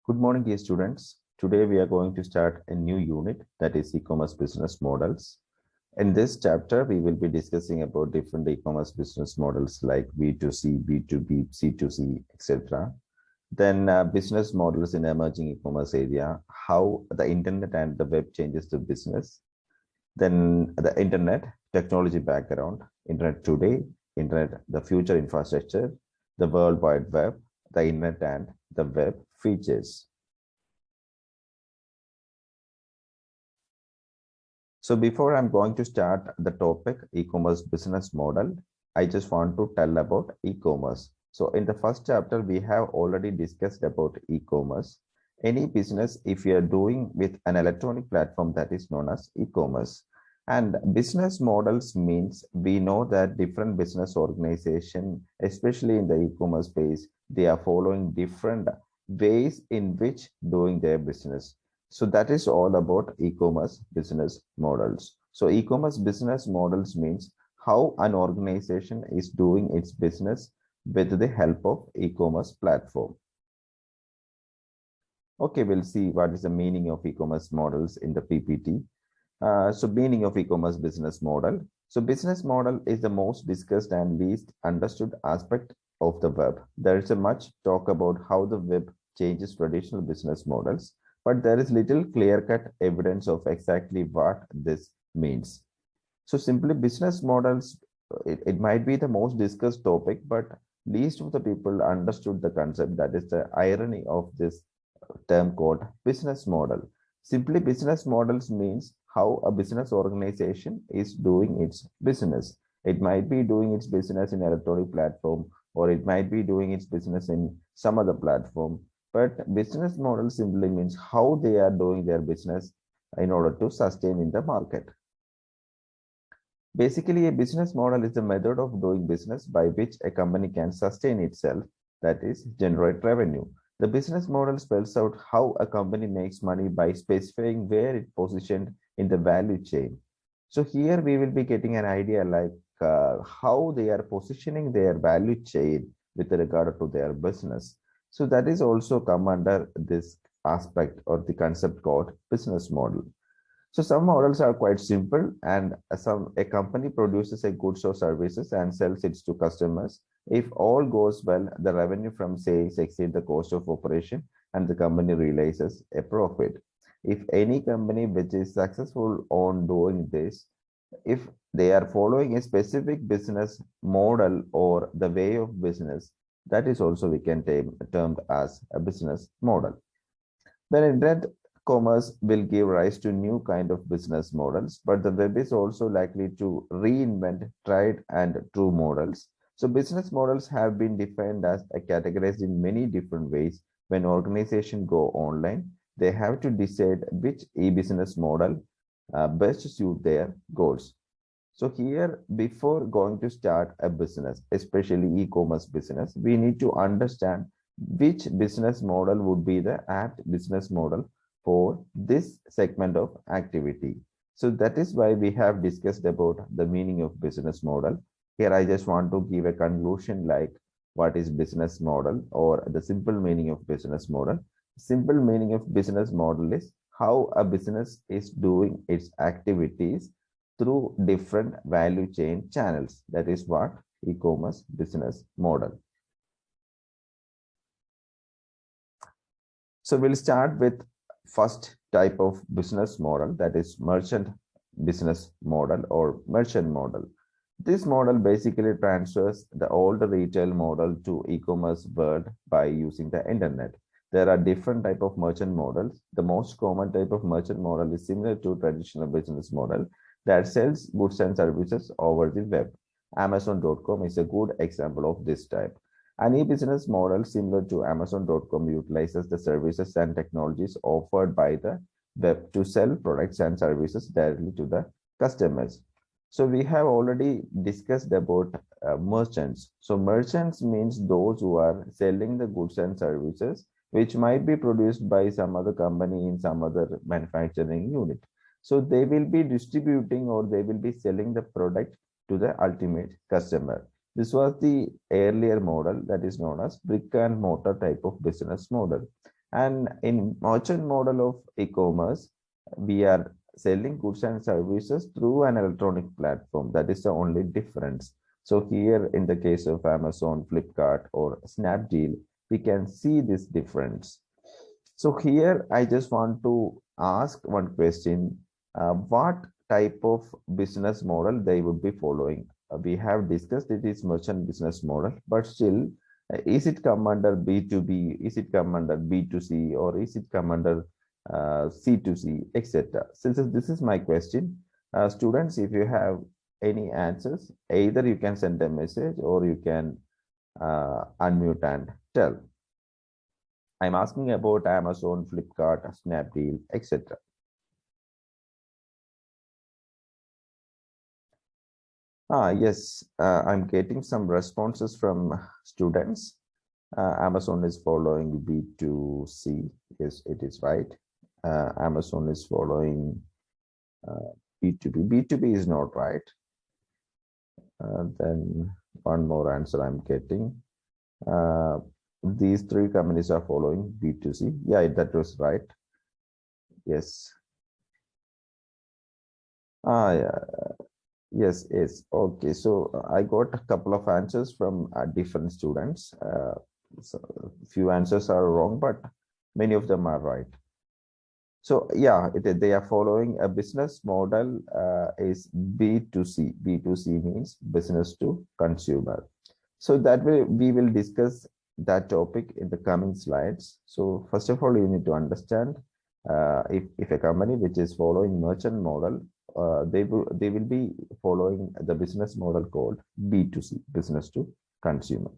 Good morning, dear students. Today we are going to start a new unit, that is e-commerce business models. In this chapter, we will be discussing about different e-commerce business models like B2C, B2B, C2C, etc. Then business models in emerging e-commerce area, how the internet and the web changes the business. Then the internet, technology background, internet today, internet, the future infrastructure, the World Wide Web, the internet and the web features. So before I'm going to start the topic e-commerce business model, I just want to tell about e-commerce. So in the first chapter, we have already discussed about e-commerce. Any business, if you are doing with an electronic platform, that is known as e-commerce. And business models means we know that different business organization, especially in the e-commerce space, they are following different ways in which doing their business. So that is all about e-commerce business models. So e-commerce business models means how an organization is doing its business with the help of e-commerce platform. Okay, we'll see what is the meaning of e-commerce models in the PPT. So meaning of e-commerce business model. So business model is the most discussed and least understood aspect of the web. There is a much talk about how the web changes traditional business models, but there is little clear-cut evidence of exactly what this means. So simply business models, it might be the most discussed topic, but least of the people understood the concept. That is the irony of this term called business model. Simply business models means how a business organization is doing its business. It might be doing its business in electronic platform, or it might be doing its business in some other platform. But business model simply means how they are doing their business in order to sustain in the market. Basically, a business model is a method of doing business by which a company can sustain itself, that is, generate revenue. The business model spells out how a company makes money by specifying where it positioned in the value chain. So here we will be getting an idea like how they are positioning their value chain with regard to their business. So that is also come under this aspect or the concept called business model. So some models are quite simple, and a company produces a goods or services and sells it to customers. If all goes well, the revenue from sales exceed the cost of operation, and the company realizes a profit. If any company which is successful on doing this, if they are following a specific business model or the way of business, that is also we can termed as a business model. Then internet commerce will give rise to new kind of business models, but the web is also likely to reinvent tried and true models. So business models have been defined as categorized in many different ways. When organizations go online, they have to decide which e-business model best suit their goals. So here, before going to start a business, especially e-commerce business, we need to understand which business model would be the apt business model for this segment of activity. So that is why we have discussed about the meaning of business model. Here, I just want to give a conclusion like what is business model or the simple meaning of business model. Simple meaning of business model is how a business is doing its activities through different value chain channels. That is what e-commerce business model. So we'll start with first type of business model, that is merchant business model or merchant model. This model basically transfers the old retail model to e-commerce world by using the internet. There are different type of merchant models. The most common type of merchant model is similar to traditional business model that sells goods and services over the web. Amazon.com is a good example of this type. An e-business model similar to Amazon.com utilizes the services and technologies offered by the web to sell products and services directly to the customers. So we have already discussed about merchants. So merchants means those who are selling the goods and services which might be produced by some other company in some other manufacturing unit. So they will be distributing or they will be selling the product to the ultimate customer. This was the earlier model that is known as brick and mortar type of business model. And in merchant model of e-commerce, we are selling goods and services through an electronic platform. That is the only difference. So here in the case of Amazon, Flipkart, or Snapdeal, we can see this difference. So here I just want to ask one question. What type of business model they would be following? We have discussed it is merchant business model, but still, is it come under B2B? Is it come under B2C? Or is it come under C2C, etc.? Since this is my question, students, if you have any answers, either you can send a message or you can unmute and tell. I'm asking about Amazon, Flipkart, Snapdeal, etc. Yes, I'm getting some responses from students. Amazon is following B2C. Yes, it is right. Amazon is following B2B. B2B is not right. Then one more answer I'm getting. These three companies are following B2C. Yeah, that was right. Yes. Yeah. Yes, yes. Okay. So I got a couple of answers from different students. So few answers are wrong, but many of them are right. So yeah, they are following a business model is B2C. B2C means business to consumer. So that way we will discuss that topic in the coming slides. So first of all, you need to understand if a company which is following merchant model, they will be following the business model called B2C, business to consumer.